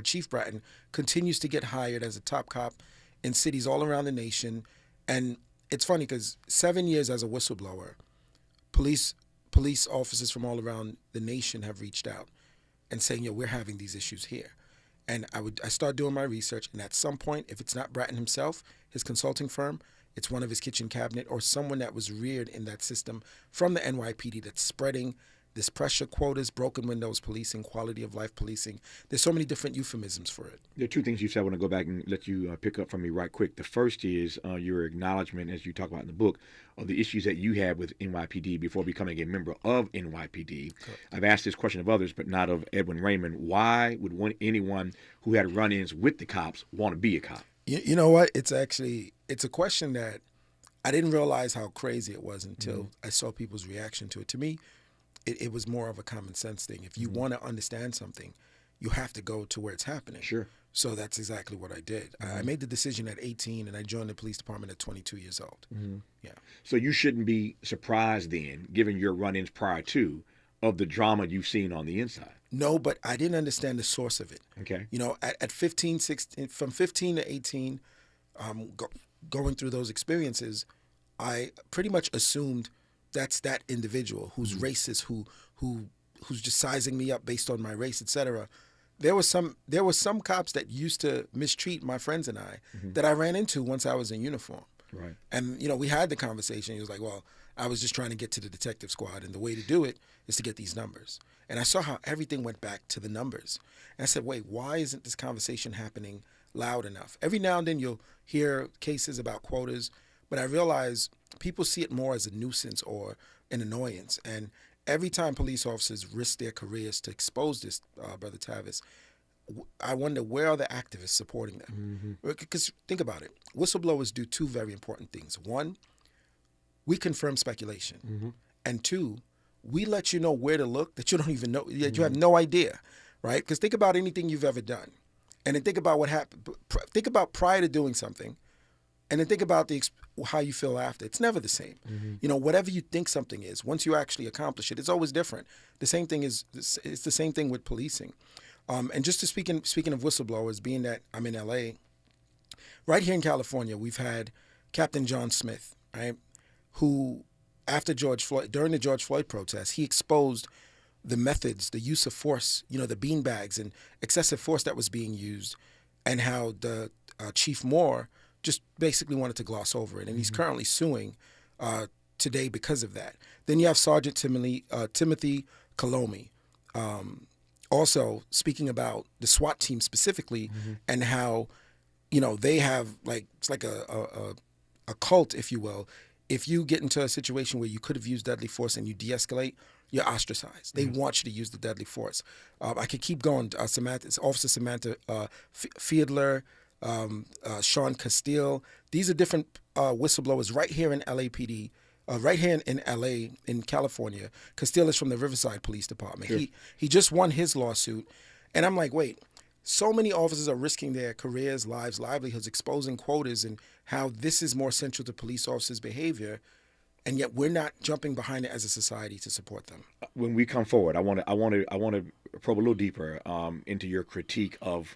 Chief Bratton continues to get hired as a top cop in cities all around the nation. And it's funny because 7 years as a whistleblower, police officers from all around the nation have reached out and saying, we're having these issues here. And I start doing my research, and at some point, if it's not Bratton himself, his consulting firm, it's one of his kitchen cabinet or someone that was reared in that system from the NYPD that's spreading this pressure quotas, broken windows policing, quality of life policing. There's so many different euphemisms for it. There are two things you said I want to go back and let you pick up from me right quick. The first is your acknowledgement, as you talk about in the book, of the issues that you had with NYPD before becoming a member of NYPD. Correct. I've asked this question of others, but not of Edwin Raymond. Why would anyone who had run-ins with the cops want to be a cop? You know what? It's a question that I didn't realize how crazy it was until I saw people's reaction to it. To me, it was more of a common sense thing. If you want to understand something, you have to go to where it's happening. Sure. So that's exactly what I did. I made the decision at 18, and I joined the police department at 22 years old. Yeah. So you shouldn't be surprised then, given your run-ins prior to, of the drama you've seen on the inside. No, but I didn't understand the source of it. Okay. At 15, 16, from 15 to 18, going through those experiences, I pretty much assumed that's that individual who's racist, who's just sizing me up based on my race, etc. There was some cops that used to mistreat my friends and I that I ran into once I was in uniform. Right. And we had the conversation. He was like, "Well, I was just trying to get to the detective squad, and the way to do it is to get these numbers." And I saw how everything went back to the numbers. And I said, "Wait, why isn't this conversation happening loud enough?" Every now and then you'll hear cases about quotas, but I realize people see it more as a nuisance or an annoyance. And every time police officers risk their careers to expose this, Brother Tavis, I wonder, where are the activists supporting them? Because think about it. Whistleblowers do two very important things. One, we confirm speculation. And two, we let you know where to look that you don't even know, that you have no idea, right? Because think about anything you've ever done. And then think about what happened. Think about prior to doing something. And then think about how you feel after. It's never the same. Whatever you think something is, once you actually accomplish it, it's always different. The same thing it's the same thing with policing. And just to speaking of whistleblowers, being that I'm in LA, right here in California, we've had Captain John Smith, right, who during the George Floyd protests, he exposed the methods, the use of force, the beanbags and excessive force that was being used, and how the Chief Moore just basically wanted to gloss over it. And he's currently suing today because of that. Then you have Sergeant Timothy Kalomi, also speaking about the SWAT team specifically, and how, they have it's like a cult, if you will. If you get into a situation where you could have used deadly force and you de-escalate, you're ostracized. They want you to use the deadly force. I could keep going. Officer Samantha Fiedler, Sean Castile. These are different whistleblowers right here in LAPD, right here in LA, in California. Castile is from the Riverside Police Department. Sure. He just won his lawsuit. And I'm like, wait, so many officers are risking their careers, lives, livelihoods, exposing quotas, and how this is more central to police officers' behavior, and yet we're not jumping behind it as a society to support them. When we come forward, I want to probe a little deeper into your critique of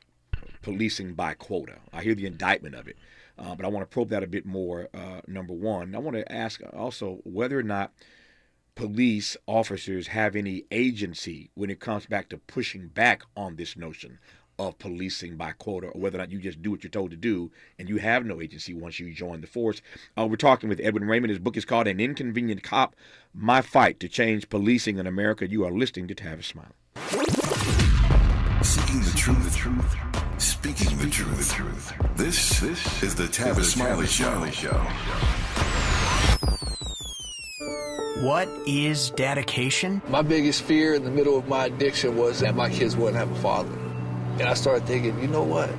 policing by quota. I hear the indictment of it, but I want to probe that a bit more. Number one, I want to ask also whether or not police officers have any agency when it comes back to pushing back on this notion of policing by quota, or whether or not you just do what you're told to do and you have no agency once you join the force. We're talking with Edwin Raymond. His book is called An Inconvenient Cop, My Fight to Change Policing in America. You are listening to Tavis Smiley. Seeking the truth, speaking the truth. This is the Tavis Smiley Show. What is dedication? My biggest fear in the middle of my addiction was that my kids wouldn't have a father. And I started thinking, you know what?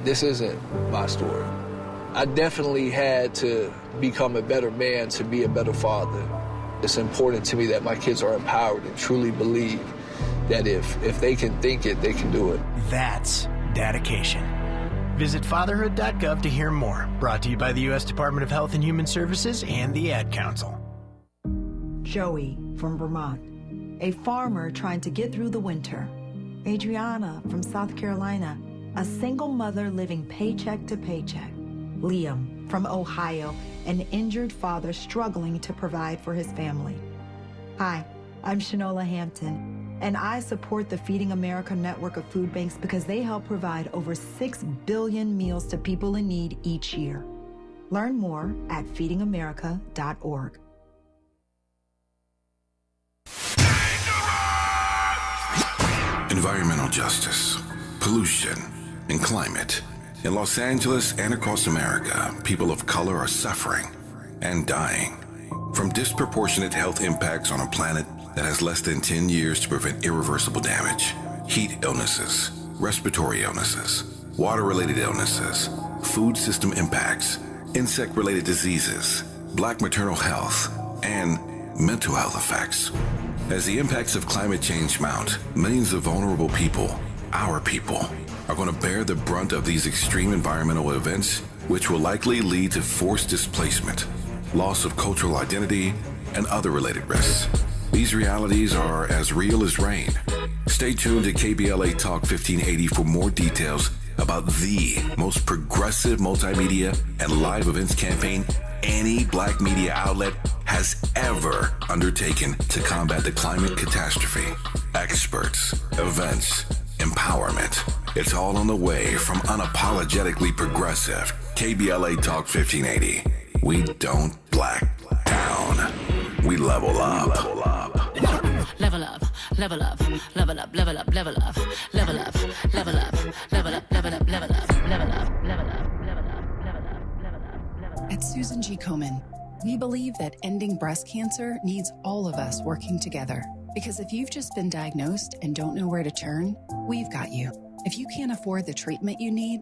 This isn't my story. I definitely had to become a better man to be a better father. It's important to me that my kids are empowered and truly believe that if they can think it, they can do it. That's dedication. Visit fatherhood.gov to hear more. Brought to you by the U.S. Department of Health and Human Services and the Ad Council. Joey from Vermont, a farmer trying to get through the winter. Adriana from South Carolina, a single mother living paycheck to paycheck. Liam from Ohio, an injured father struggling to provide for his family. Hi, I'm Shanola Hampton, and I support the Feeding America network of food banks because they help provide over 6 billion meals to people in need each year. Learn more at feedingamerica.org. Environmental justice, pollution, and climate. In Los Angeles and across America, people of color are suffering and dying from disproportionate health impacts on a planet that has less than 10 years to prevent irreversible damage. Heat illnesses, respiratory illnesses, water-related illnesses, food system impacts, insect-related diseases, black maternal health, and mental health effects. As the impacts of climate change mount, millions of vulnerable people, our people, are going to bear the brunt of these extreme environmental events, which will likely lead to forced displacement, loss of cultural identity, and other related risks. These realities are as real as rain. Stay tuned to KBLA Talk 1580 for more details about the most progressive multimedia and live events campaign any black media outlet has ever undertaken to combat the climate catastrophe. Experts, events, empowerment. It's all on the way from unapologetically progressive KBLA Talk 1580. We don't black down. We level up. Level up, level up, level up, level up, level up, level up, level up, level up, level up, level up, level up, level up, level up. At Susan G. Komen, we believe that ending breast cancer needs all of us working together. Because if you've just been diagnosed and don't know where to turn, we've got you. If you can't afford the treatment you need,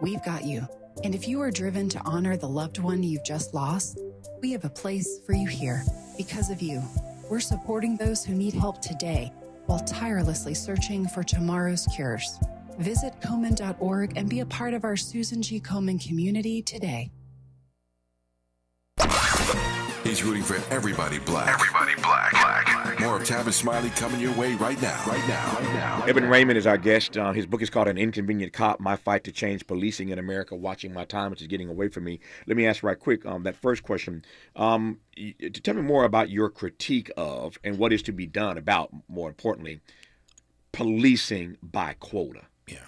we've got you. And if you are driven to honor the loved one you've just lost, we have a place for you here. Because of you, we're supporting those who need help today while tirelessly searching for tomorrow's cures. Visit Komen.org and be a part of our Susan G. Komen community today. He's rooting for everybody black. Everybody black. More of Tavis Smiley coming your way right now. Edwin Raymond is our guest. His book is called An Inconvenient Cop, My Fight to Change Policing in America, Watching My Time, which is getting away from me. Let me ask right quick that first question. To tell me more about your critique of and what is to be done about, more importantly, policing by quota. Yeah.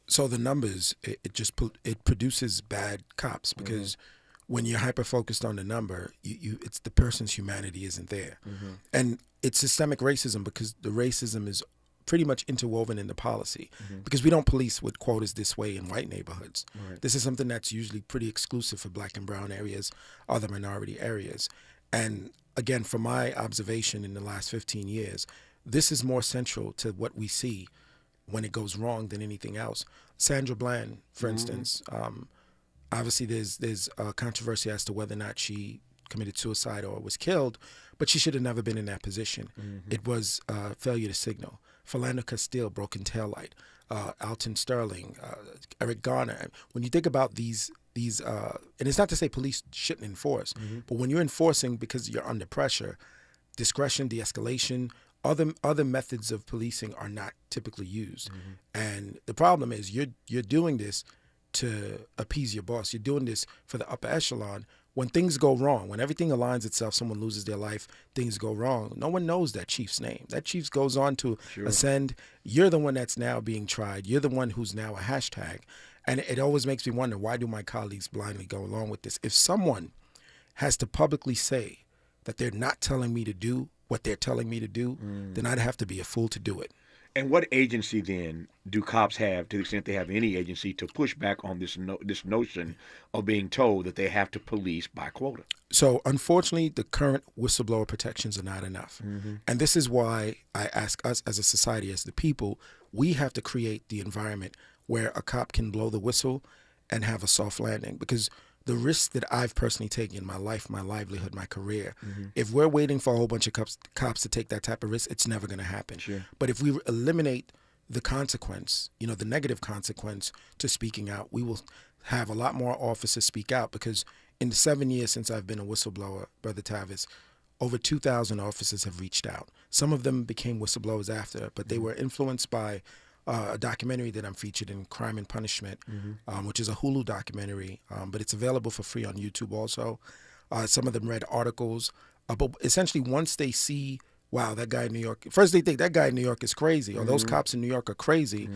So the numbers, it produces bad cops because when you're hyper-focused on the number, it's the person's humanity isn't there. Mm-hmm. And it's systemic racism because the racism is pretty much interwoven in the policy because we don't police with quotas this way in white neighborhoods. Right. This is something that's usually pretty exclusive for black and brown areas, other minority areas. And again, from my observation in the last 15 years, this is more central to what we see when it goes wrong than anything else. Sandra Bland, for instance, obviously there's a controversy as to whether or not she committed suicide or was killed, but she should have never been in that position. It was failure to signal. Philando Castile, broken taillight. Alton Sterling, Eric Garner. When you think about these, and it's not to say police shouldn't enforce, but when you're enforcing because you're under pressure, discretion, de-escalation, other methods of policing are not typically used. And the problem is you're doing this to appease your boss. You're doing this for the upper echelon. When things go wrong, when everything aligns itself, someone loses their life, things go wrong. No one knows that chief's name. That chief goes on to ascend. You're the one that's now being tried. You're the one who's now a hashtag. And it always makes me wonder, why do my colleagues blindly go along with this? If someone has to publicly say that they're not telling me to do what they're telling me to do, then I'd have to be a fool to do it. And what agency then do cops have, to the extent they have any agency, to push back on this notion of being told that they have to police by quota? So unfortunately, the current whistleblower protections are not enough. And this is why I ask us as a society, as the people, we have to create the environment where a cop can blow the whistle and have a soft landing. Because the risks that I've personally taken in my life, my livelihood, my career, if we're waiting for a whole bunch of cops to take that type of risk, it's never going to happen. But if we eliminate the consequence, the negative consequence to speaking out, we will have a lot more officers speak out. Because in the 7 years since I've been a whistleblower, Brother Tavis, over 2,000 officers have reached out. Some of them became whistleblowers after, but they were influenced by a documentary that I'm featured in, Crime and Punishment, which is a Hulu documentary, but it's available for free on YouTube also. Some of them read articles, but essentially once they see, wow, that guy in New York, first they think that guy in New York is crazy, or those cops in New York are crazy,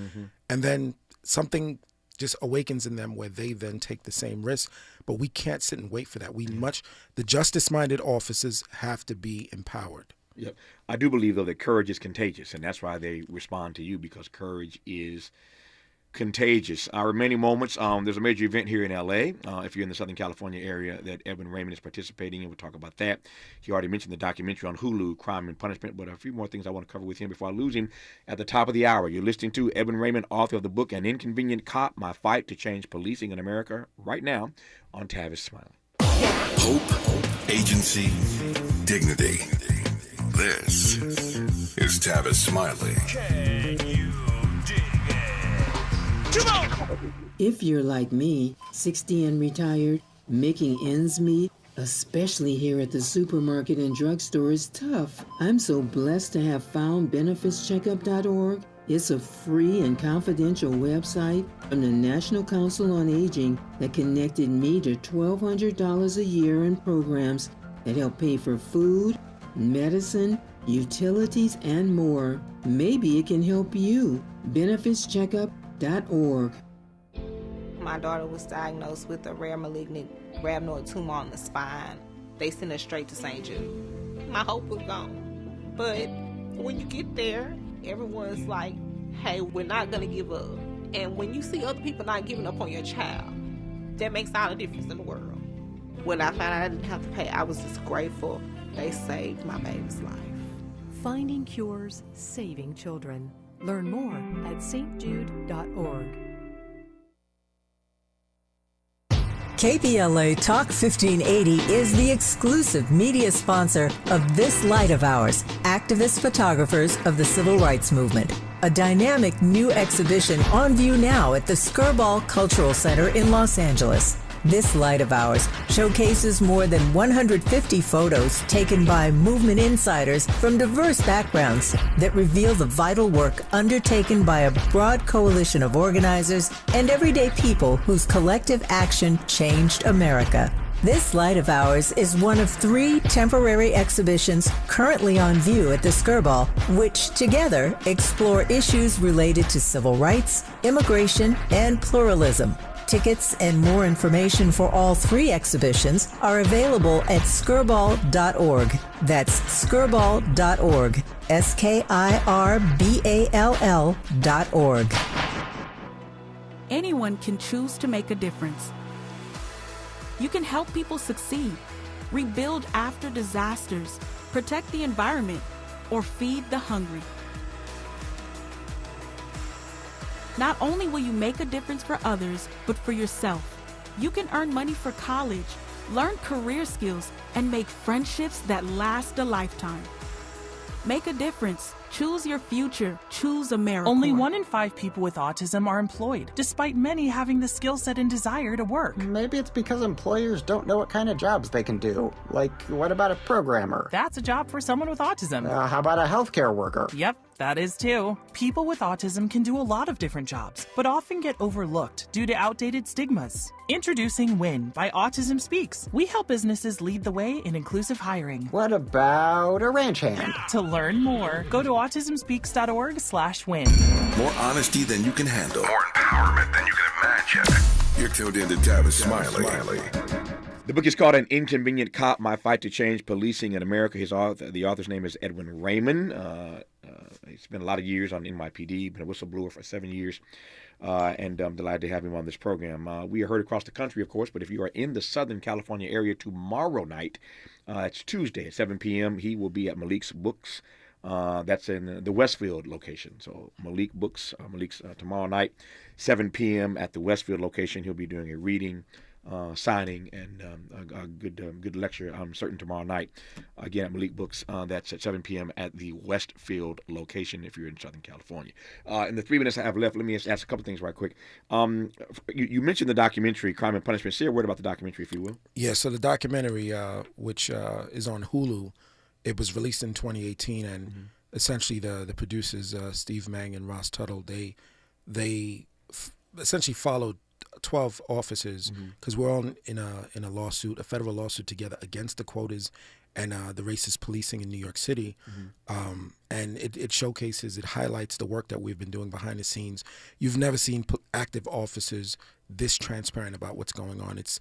and then something just awakens in them where they then take the same risk. But we can't sit and wait for that. The justice-minded officers have to be empowered. Yep. I do believe, though, that courage is contagious, and that's why they respond to you, because courage is contagious. Our remaining moments, there's a major event here in L.A., if you're in the Southern California area, that Edwin Raymond is participating in. We'll talk about that. He already mentioned the documentary on Hulu, Crime and Punishment, but a few more things I want to cover with him before I lose him. At the top of the hour, you're listening to Edwin Raymond, author of the book An Inconvenient Cop, My Fight to Change Policing in America, right now on Tavis Smiley. Hope, agency, dignity. This is Tavis Smiley. Can you dig it? Come on! If you're like me, 60 and retired, making ends meet, especially here at the supermarket and drugstore, is tough. I'm so blessed to have found benefitscheckup.org. It's a free and confidential website from the National Council on Aging that connected me to $1,200 a year in programs that help pay for food, medicine, utilities, and more. Maybe it can help you. Benefitscheckup.org. My daughter was diagnosed with a rare malignant rhabdoid tumor on the spine. They sent her straight to St. Jude. My hope was gone. But when you get there, everyone's like, hey, we're not going to give up. And when you see other people not giving up on your child, that makes all the difference in the world. When I found out I didn't have to pay, I was just grateful. They saved my baby's life. Finding cures, saving children. Learn more at stjude.org. KBLA Talk 1580 is the exclusive media sponsor of this light of ours, activist photographers of the Civil Rights Movement. A dynamic new exhibition on view now at the Skirball Cultural Center in Los Angeles. This light of ours showcases more than 150 photos taken by movement insiders from diverse backgrounds that reveal the vital work undertaken by a broad coalition of organizers and everyday people whose collective action changed America. This light of ours is one of 3 temporary exhibitions currently on view at the Skirball, which together explore issues related to civil rights, immigration, and pluralism. Tickets and more information for all 3 exhibitions are available at skirball.org. That's skirball.org. SKIRBALL.org. Anyone can choose to make a difference. You can help people succeed, rebuild after disasters, protect the environment, or feed the hungry. Not only will you make a difference for others, but for yourself. You can earn money for college, learn career skills, and make friendships that last a lifetime. Make a difference. Choose your future. Choose AmeriCorps. Only 1 in 5 people with autism are employed, despite many having the skill set and desire to work. Maybe it's because employers don't know what kind of jobs they can do. Like, what about a programmer? That's a job for someone with autism. How about a healthcare worker? Yep, that is too. People with autism can do a lot of different jobs, but often get overlooked due to outdated stigmas. Introducing WIN by Autism Speaks. We help businesses lead the way in inclusive hiring. What about a ranch hand? To learn more, go to autismspeaks.org/win. More honesty than you can handle. More empowerment than you can imagine. You're tuned in to Tavis Smiley. The book is called An Inconvenient Cop, My Fight to Change Policing in America. The author's name is Edwin Raymond. He spent a lot of years on NYPD, been a whistleblower for 7 years. And I'm delighted to have him on this program. We are heard across the country, of course, but if you are in the Southern California area tomorrow night, it's Tuesday at 7 p.m., he will be at Malik's Books. That's in the Westfield location. So Malik's tomorrow night, 7 p.m. at the Westfield location. He'll be doing a reading, signing, and a good lecture, I'm certain, tomorrow night. Again, at Malik Books. That's at 7 p.m. at the Westfield location if you're in Southern California. In the 3 minutes I have left, let me ask a couple things right quick. You mentioned the documentary, Crime and Punishment. Say a word about the documentary, if you will. Yeah, so the documentary, which is on Hulu, it was released in 2018, and essentially the producers, Steve Mang and Ross Tuttle, they essentially followed 12 officers, because we're all in a lawsuit, a federal lawsuit together against the quotas and the racist policing in New York City. And it showcases, it highlights the work that we've been doing behind the scenes. You've never seen active officers this transparent about what's going on. It's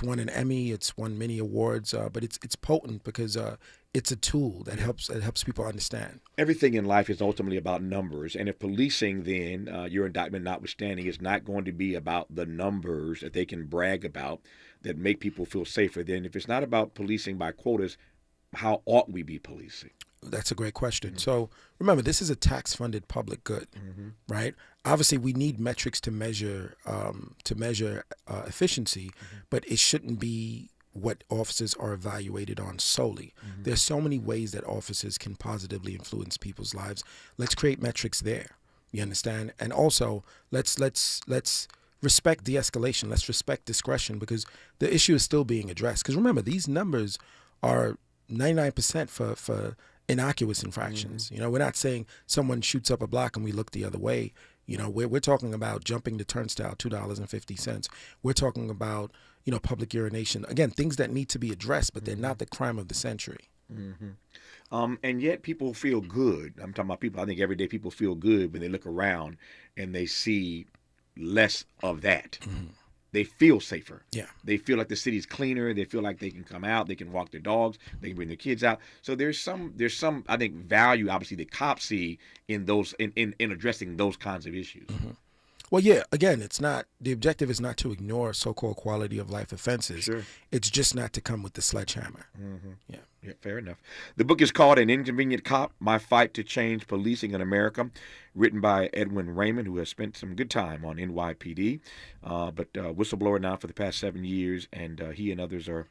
won an Emmy, it's won many awards, but it's potent because it's a tool that helps people understand. Everything in life is ultimately about numbers, and if policing, then your indictment notwithstanding, is not going to be about the numbers that they can brag about that make people feel safer, then if it's not about policing by quotas, how ought we be policing? That's a great question. So remember, this is a tax-funded public good, right? Obviously, we need metrics to measure efficiency, but it shouldn't be what officers are evaluated on solely. There's so many ways that officers can positively influence people's lives. Let's create metrics there. You understand? And also, let's respect de-escalation. Let's respect discretion, because the issue is still being addressed. Because remember, these numbers are 99% for innocuous infractions. You know, we're not saying someone shoots up a block and we look the other way. You know, we're talking about jumping the turnstile, $2.50. We're talking about, you know, public urination. Again, things that need to be addressed, but they're not the crime of the century. And yet people feel good. I'm talking about people. I think every day people feel good when they look around and they see less of that. They feel safer. Yeah. They feel like the city's cleaner. They feel like they can come out. They can walk their dogs. They can bring their kids out. So there's some I think value obviously the cops see in those in addressing those kinds of issues. Well, yeah, again, the objective is not to ignore so-called quality of life offenses. Sure. It's just not to come with the sledgehammer. Yeah, fair enough. The book is called An Inconvenient Cop, My Fight to Change Policing in America, written by Edwin Raymond, who has spent some good time on NYPD, but whistleblower now for the past 7 years, and he and others are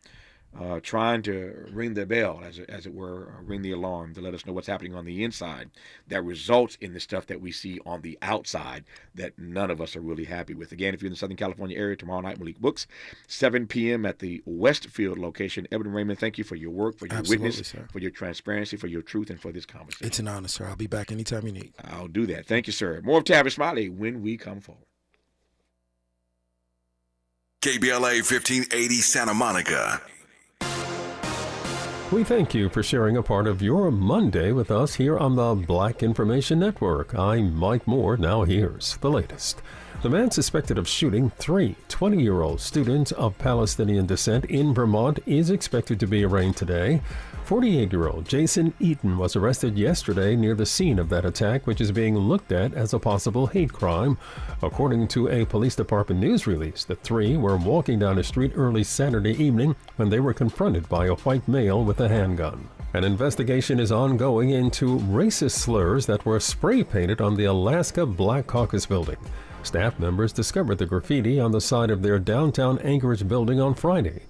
trying to ring the bell, as it were, ring the alarm to let us know what's happening on the inside that results in the stuff that we see on the outside that none of us are really happy with. Again, if you're in the Southern California area, tomorrow night, Malik Books, 7 p.m. at the Westfield location. Edwin Raymond, thank you for your work, for your witness, sir, for your transparency, for your truth, and for this conversation. It's an honor, sir. I'll be back anytime you need. I'll do that. Thank you, sir. More of Tavis Smiley when we come forward. KBLA 1580 Santa Monica. We thank you for sharing a part of your Monday with us here on the Black Information Network. I'm Mike Moore. Now here's the latest. The man suspected of shooting 3 20-year-old students of Palestinian descent in Vermont is expected to be arraigned today. 48-year-old Jason Eaton was arrested yesterday near the scene of that attack, which is being looked at as a possible hate crime. According to a police department news release, the 3 were walking down a street early Saturday evening when they were confronted by a white male with a handgun. An investigation is ongoing into racist slurs that were spray painted on the Alaska Black Caucus building. Staff members discovered the graffiti on the side of their downtown Anchorage building on Friday.